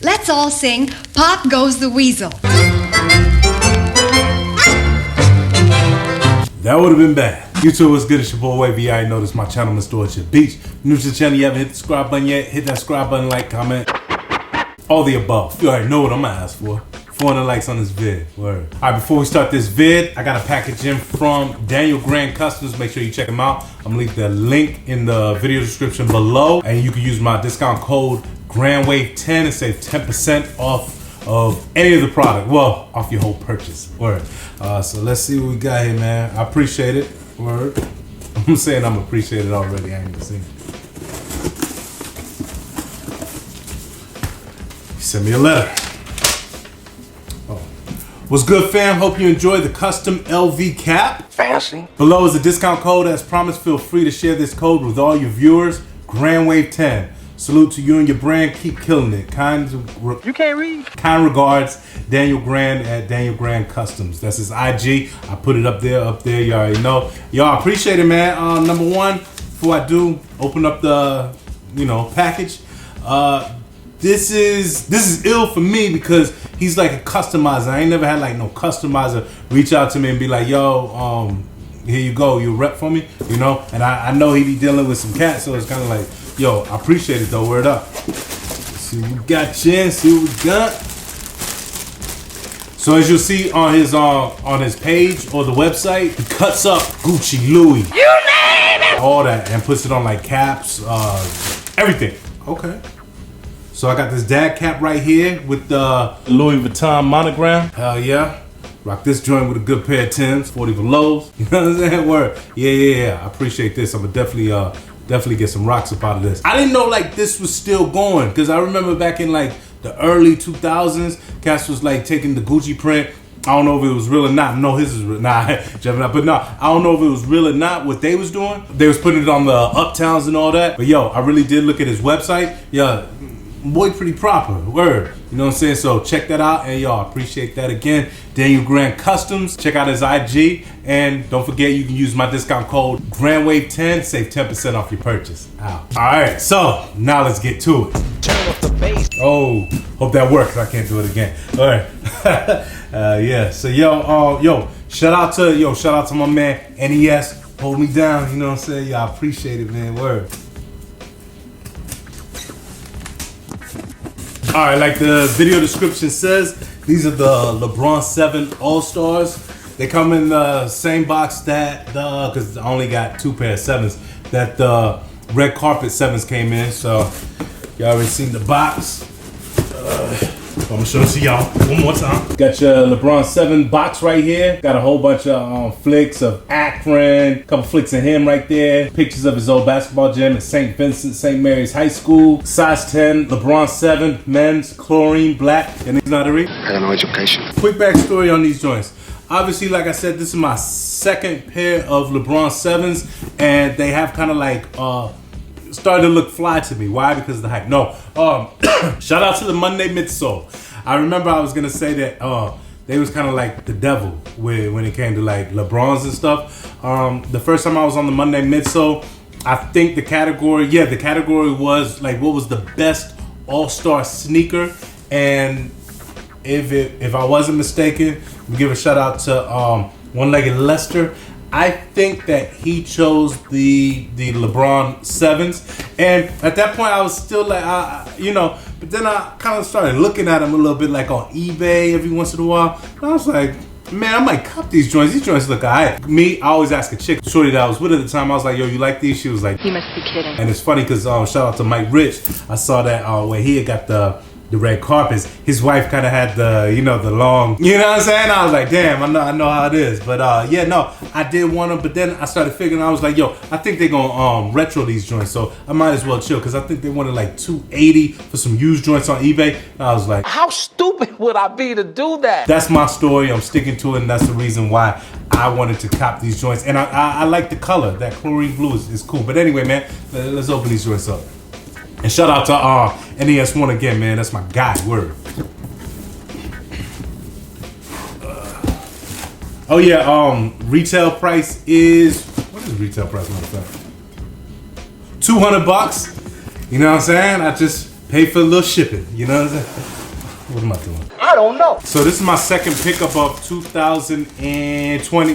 Let's all sing Pop Goes the Weasel. That would have been bad. YouTube, what's good? It's your boy Wavy. You already know this is my channel, Mr. Orchard Beach. New to the channel, you haven't hit the subscribe button yet, hit that subscribe button, like, comment, all the above. You already know what I'm gonna ask for. 400 likes on this vid. Word. Alright, before we start this vid, I got a package in from Daniel Grand Customs. Make sure you check them out. I'm gonna leave the link in the video description below. And you can use my discount code GRANDWAVE10 and save 10% off of any of the product. Well, off your whole purchase. Word. So let's see what we got here, man. I appreciate it. Word. I'm saying I'm appreciated already. I ain't even seen it. He sent me a letter. What's good, fam? Hope you enjoyed the custom LV cap. Fancy. Below is a discount code. As promised, feel free to share this code with all your viewers. GRANDWAVE10. Salute to you and your brand. Keep killing it. You can't read. Kind regards, Daniel Grand at Daniel Grand Customs. That's his IG. I put it up there. You already know. Y'all appreciate it, man. Number one, before I do open up the, package. This is ill for me because he's like a customizer. I ain't never had like no customizer reach out to me and be like, yo, here you go, you rep for me, And I know he be dealing with some cats, so it's kind of like, yo, I appreciate it though. Word up. Let's see what we got, Chin. See what we got. So as you'll see on his page or the website, he cuts up Gucci, Louis, you name it, all that, and puts it on like caps, everything. Okay. So I got this dad cap right here with the Louis Vuitton monogram. Hell yeah. Rock this joint with a good pair of Timbs, 40 belows. You know what I'm saying? Word. Yeah. I appreciate this. I'm gonna definitely get some rocks up out of this. I didn't know like this was still going, because I remember back in like the early 2000s, Cass was like taking the Gucci print. I don't know if it was real or not. No, his is real. Nah, but no, I don't know if it was real or not what they was doing. They was putting it on the Uptowns and all that. But yo, I really did look at his website. Yeah. Boy, pretty proper. Word. You know what I'm saying? So check that out, and y'all appreciate that again. Daniel Grand Customs. Check out his IG, and don't forget you can use my discount code GRANDWAVE10. Save 10% off your purchase. All right. So now let's get to it. Turn up the bass. Oh, hope that works. I can't do it again. All right. Yeah. So shout out to my man NES. Hold me down. You know what I'm saying? Y'all appreciate it, man. Word. All right, like the video description says, these are the Lebron 7 All-Stars. They come in the same box because I only got 2 pair of 7s, that the red carpet 7s came in. So y'all already seen the box. I'm gonna show it to y'all one more time. Got your LeBron 7 box right here. Got a whole bunch of flicks of Akron, couple flicks of him right there. Pictures of his old basketball gym at St. Vincent St. Mary's High School. Size 10, LeBron 7, men's, chlorine, black, and he's not a read. I got no education. Quick backstory on these joints. Obviously, like I said, this is my second pair of LeBron 7s, and they have kind of like started to look fly to me. Why? Because of the hype. No. Shout out to the Monday midsole. I remember I was gonna say that they was kind of like the devil when it came to like LeBrons and stuff. The first time I was on the Monday midsole, I think the category was like what was the best all-star sneaker, and if I wasn't mistaken, we give a shout out to One-Legged Lester. I think that he chose the LeBron 7s, and at that point I was still like, but then I kind of started looking at them a little bit like on eBay every once in a while, and I was like, man, I might cop these joints. These joints look alright. Me, I always ask a chick, shorty that I was with at the time, I was like, yo, you like these? She was like, you must be kidding. And it's funny because shout out to Mike Rich. I saw that where he had got the red carpets. His wife kind of had the long, you know what I'm saying? I was like, damn, I know how it is. But I did want them, but then I started figuring, I was like, yo, I think they're gonna retro these joints, so I might as well chill, because I think they wanted like $280 for some used joints on eBay. And I was like, how stupid would I be to do that? That's my story. I'm sticking to it, and that's the reason why I wanted to cop these joints. And I like the color. That chlorine blue is cool. But anyway, man, let's open these joints up. And shout out to NES1 again, man. That's my guy. Word. Oh yeah. Retail price is, what is retail price? $200. You know what I'm saying? I just Pay for a little shipping, you know what I'm saying? What am I doing? I don't know. So this is my second pickup of 2020.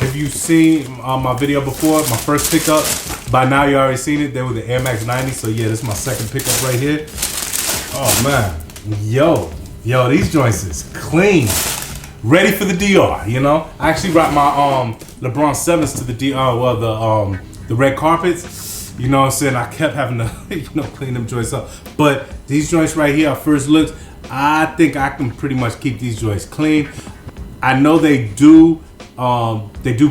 If you've seen my video before, my first pickup, by now you already seen it. They were the Air Max 90. So yeah, this is my second pickup right here. Oh man, yo, these joints is clean, ready for the DR. You know, I actually brought my Lebron 7s to the DR. Well, the red carpets. You know what I'm saying? I kept having to, clean them joints up. But these joints right here, at first looks, I think I can pretty much keep these joints clean. I know they do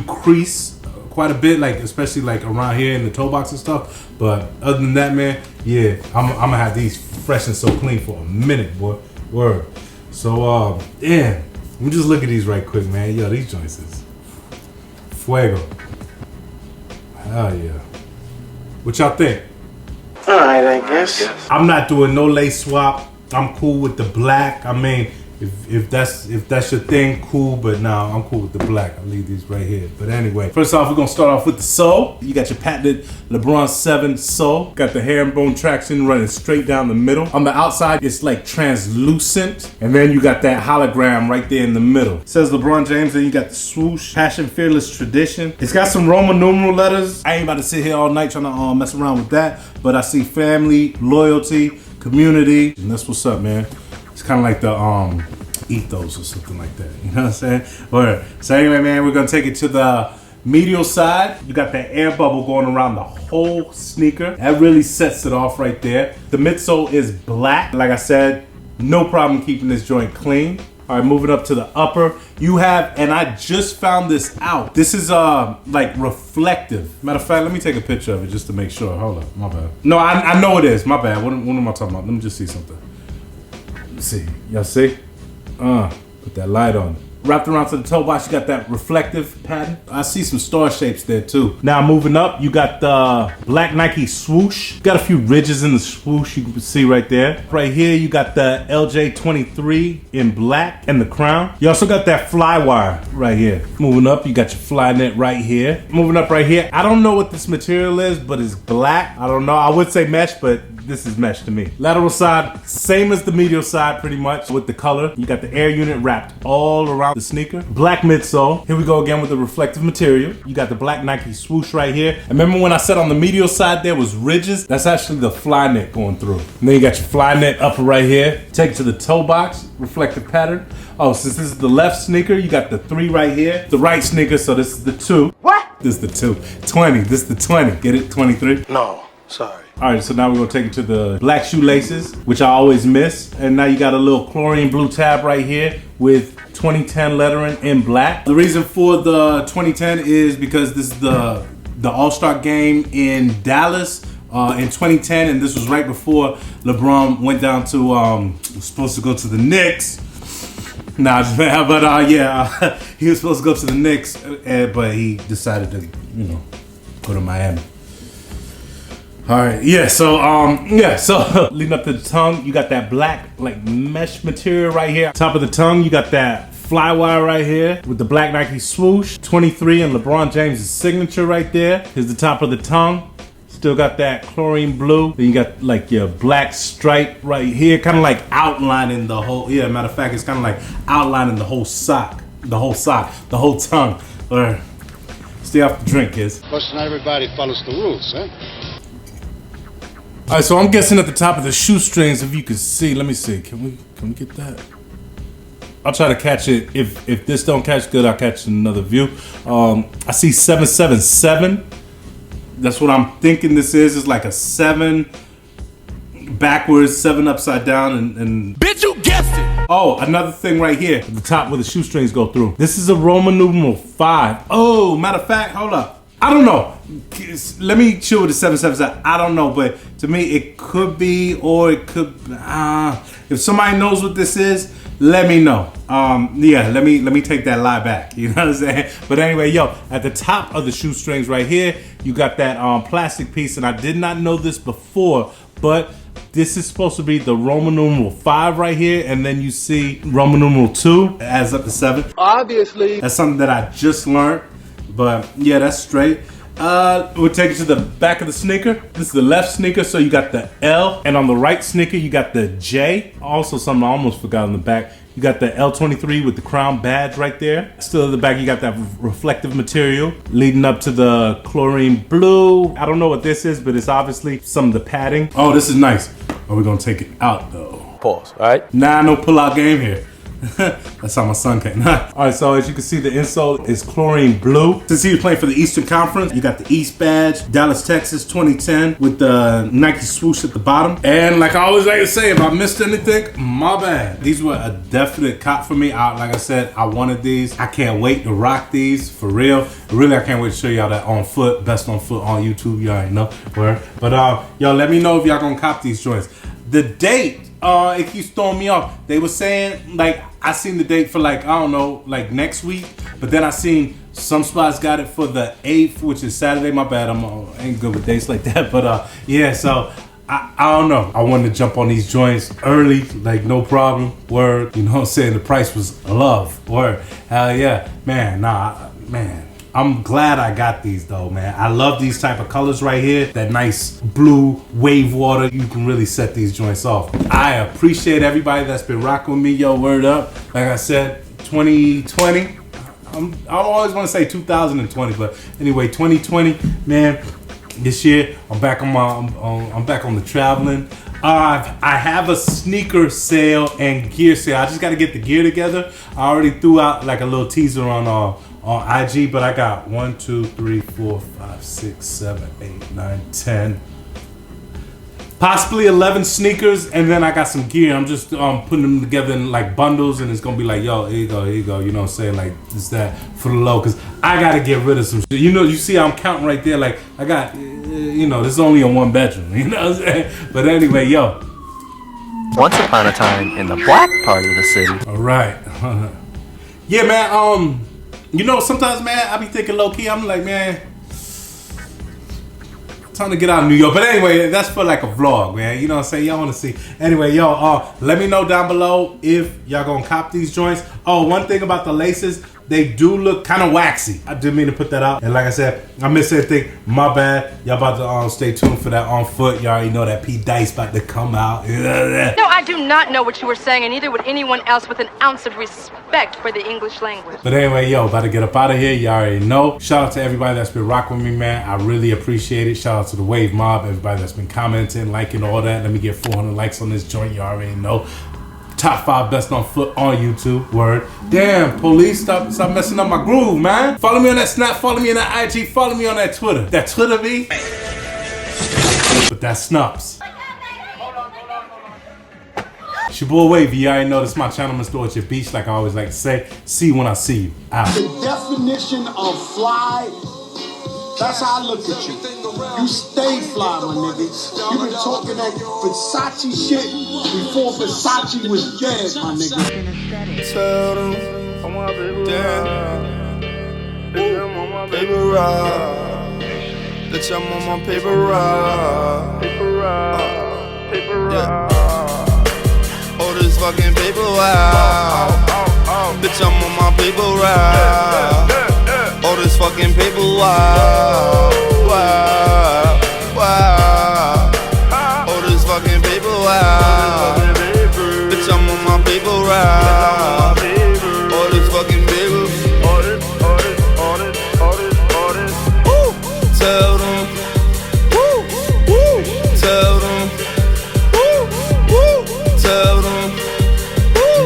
crease quite a bit, like especially like around here in the toe box and stuff. But other than that, man, yeah, I'm gonna have these fresh and so clean for a minute, boy. Word. So yeah, let me just look at these right quick, man. Yo, these joints is fuego. Hell yeah. What y'all think? Alright, I guess. I'm not doing no lace swap. I'm cool with the black. I mean, if that's your thing, cool. But no, I'm cool with the black. I'll leave these right here. But anyway, first off, we're gonna start off with the sole. You got your patented Lebron 7 sole. Got the herringbone traction running straight down the middle. On the outside, it's like translucent, and then you got that hologram right there in the middle. It says LeBron James, and you got the swoosh, passion, fearless, tradition. It's got some Roman numeral letters. I ain't about to sit here all night trying to mess around with that. But I see family, loyalty, community, and that's what's up, man. It's kind of like the ethos or something like that. You know what I'm saying? Alright. So anyway, man, we're gonna take it to the medial side. You got that air bubble going around the whole sneaker. That really sets it off right there. The midsole is black. Like I said, no problem keeping this joint clean. All right, moving up to the upper, you have, and I just found this out. This is like reflective. Matter of fact, let me take a picture of it just to make sure. Hold up, my bad. No, I know it is. My bad. What am I talking about? Let me just see something. Let's see. Y'all see? Put that light on. Wrapped around to the toe box, you got that reflective pattern. I see some star shapes there too. Now moving up, you got the black Nike swoosh. Got a few ridges in the swoosh you can see right there. Right here, you got the LJ23 in black and the crown. You also got that fly wire right here. Moving up, you got your fly net right here. Moving up right here, I don't know what this material is, but it's black. I don't know, I would say mesh, but this is mesh to me. Lateral side, same as the medial side pretty much with the color. You got the air unit wrapped all around the sneaker. Black midsole. Here we go again with the reflective material. You got the black Nike swoosh right here. And remember when I said on the medial side there was ridges? That's actually the fly net going through. And then you got your fly net upper right here. Take it to the toe box, reflective pattern. Oh, since this is the left sneaker, you got the 3 right here. The right sneaker, so this is the 2. What? This is the 2. 20, this is the 20. Get it? 23? No, sorry. All right, so now we're gonna take it to the black shoelaces, which I always miss. And now you got a little chlorine blue tab right here with 2010 lettering in black. The reason for the 2010 is because this is the All-Star game in Dallas in 2010, and this was right before LeBron went down to, was supposed to go to the Knicks. Nah, but yeah, he was supposed to go to the Knicks, but he decided to, go to Miami. All right, so leading up to the tongue, you got that black like mesh material right here. Top of the tongue, you got that fly wire right here with the black Nike swoosh, 23 and LeBron James' signature right there. Here's the top of the tongue. Still got that chlorine blue. Then you got like your black stripe right here, kind of like outlining the whole, matter of fact, it's kind of like outlining the whole sock, the whole tongue. All right, stay off the drink, kids. Plus, not everybody follows the rules, huh? All right, so I'm guessing at the top of the shoestrings, if you can see, let me see, can we get that? I'll try to catch it. If this don't catch good, I'll catch another view. I see 777. That's what I'm thinking this is. It's like a 7 backwards, 7 upside down, and Bitch, you guessed it! Oh, another thing right here, at the top where the shoestrings go through. This is a Roman numeral 5. Oh, matter of fact, hold up. I don't know. Let me chill with the 777. I don't know, but to me it could be, or it could. If somebody knows what this is, let me know. Let me take that lie back. You know what I'm saying? But anyway, at the top of the shoestrings right here, you got that plastic piece, and I did not know this before, but this is supposed to be the Roman numeral 5 right here, and then you see Roman numeral 2. It adds up to 7. Obviously. That's something that I just learned. But yeah, that's straight. We'll take it to the back of the sneaker. This is the left sneaker, so you got the L, and on the right sneaker, you got the J. Also, something I almost forgot on the back. You got the L23 with the crown badge right there. Still at the back, you got that reflective material leading up to the chlorine blue. I don't know what this is, but it's obviously some of the padding. Oh, this is nice. Are we gonna take it out though? Pause, alright? Nah, no pull-out game here. That's how my son came. Alright, so as you can see, the insole is chlorine blue. Since he was playing for the Eastern Conference, you got the East badge, Dallas, Texas 2010 with the Nike swoosh at the bottom. And like I always like to say, if I missed anything, my bad. These were a definite cop for me. Like I said, I wanted these. I can't wait to rock these, for real. Really, I can't wait to show y'all that on foot, best on foot on YouTube. You already know where. But y'all let me know if y'all gonna cop these joints. The date, it keeps throwing me off. They were saying, like, I seen the date for like, I don't know, like next week. But then I seen some spots got it for the 8th, which is Saturday. My bad, I ain't good with dates like that. But yeah, so I don't know. I wanted to jump on these joints early, like no problem. Word, you know what I'm saying? The price was love. Word, hell yeah. Man, man. I'm glad I got these though, man. I love these type of colors right here. That nice blue wave water. You can really set these joints off. I appreciate everybody that's been rocking with me. Yo, word up. Like I said, 2020. I always want to say 2020, but anyway, 2020, man. This year, I'm back on the traveling. I have a sneaker sale and gear sale. I just got to get the gear together. I already threw out like a little teaser on IG, but I got 1, 2, 3, 4, 5, 6, 7, 8, 9, 10, possibly 11 sneakers, and then I got some gear. I'm just putting them together in like bundles, and it's gonna be like, yo, here you go. You know what I'm saying? Like this, that for the low, cause I gotta get rid of some shit. You know, you see I'm counting right there. Like I got, you know, this is only a 1 bedroom. You know what I'm saying? But anyway, yo. Once upon a time in the black part of the city. All right. Yeah, man. You know, sometimes, man, I be thinking low key. I'm like, man, time to get out of New York. But anyway, that's for like a vlog, man. You know what I'm saying? Y'all want to see. Anyway, yo, let me know down below if y'all gonna cop these joints. Oh, one thing about the laces, they do look kind of waxy. I didn't mean to put that out. And like I said, I missed anything. My bad. Y'all about to stay tuned for that on foot. Y'all already know that P Dice about to come out. No, I do not know what you were saying, and neither would anyone else with an ounce of respect for the English language. But anyway, yo, about to get up out of here. Y'all already know. Shout out to everybody that's been rocking with me, man. I really appreciate it. Shout out to the Wave Mob, everybody that's been commenting, liking, all that. Let me get 400 likes on this joint. Y'all already know. Top 5 best on foot on YouTube. Word. Damn, police, stop messing up my groove, man. Follow me on that Snap, follow me on that IG, follow me on that Twitter. That Twitter me? But that Snups. It's your boy Wavy. You already know this is my channel, Mr. At Your Beach, like I always like to say. See you when I see you. Out. The definition of fly, that's how I look at you. You stay fly, my nigga. You been talking that Versace shit before Versace was dead, my nigga. Tell them I'm on paper rock. Bitch, I'm on my paper rock. Yeah. Oh, this fucking paper wow. Bitch, I'm on my paper rock. Oh, this fucking paper wow. Wow. Oh, this fucking paper wow. Bitch, I'm on my paper rock. Oh, this fucking paper. Woo. Tell them. Woo. Tell them. Woo. Tell them. Woo.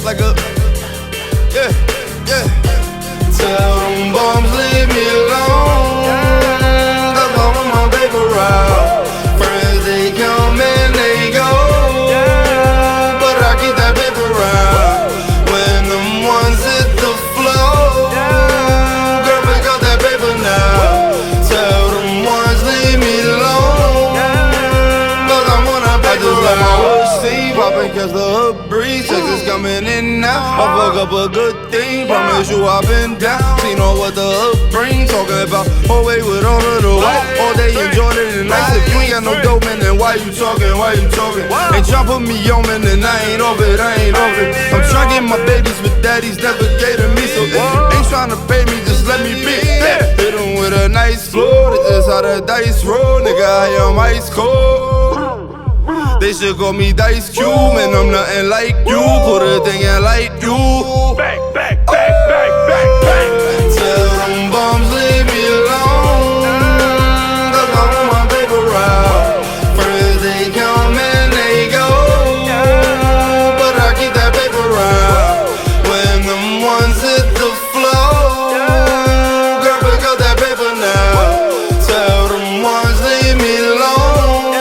Like a. Yeah. Tell them bums leave me alone. Cause I'm on my paper route. Friends they come and they go, but I keep that paper route. When them ones hit the floor, girl, pick up that paper now. Tell them ones leave me alone. Cause I'm on a paper route. I just let my horse see poppin' cause the hood breeze. Texas coming in now. I fuck up a good thing. Promise you I've been down. Seen all what the hood brings. Talking about whole way with all of the white. All day enjoyed it and nice. If you ain't got no dope, man, then why you talking? Ain't tryna put me on, man, then I ain't off it. I'm tryna get my babies with daddies, never gave to me. So if you ain't tryna pay me, just let me be. hit him with a nice flow. That's just how the dice roll. Nigga, I am ice cold. They should call me Dice Cube, and I'm nothing like you. Put a thing in like you. Back. Tell them bums leave me alone, 'cause I want my paper route. Friends they come and they go, but I keep that paper route. When them ones hit the floor, girl, pick up that paper now. Tell them ones leave me alone,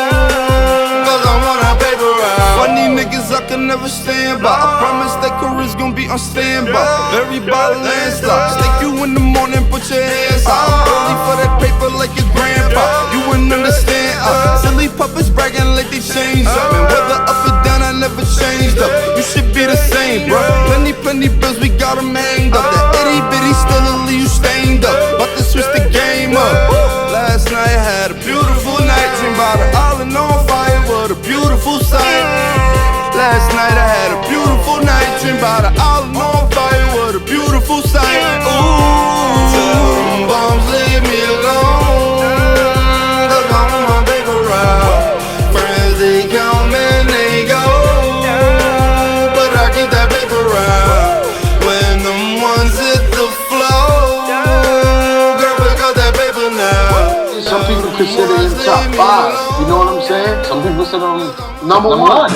'cause I want a paper route. Funny niggas I can never stand by. I promise that career's gonna be on standby. Very by landslide. Stick you in the morning, put your hands out. I'm early for that paper like your grandpa. You wouldn't understand. Silly puppets bragging like they changed up. And whether up or down, I never changed up. You should be the same, bro. Plenty bills, we got them hanged up. That itty bitty still leave you stained up. About to switch the game up. Last night I had a beautiful night. Dream about the island on fire. What a beautiful sight. Last night I had a beautiful night. Dream about the island on fire. What a beautiful sight. Ooh, tell them bums leave me alone, 'cause I want my paper route. Friends they come and they go, but I keep that paper route. When them ones hit the floor, girl, pick up that paper now. Some people consider it top 5. You know what I'm saying? Some people consider them number 1.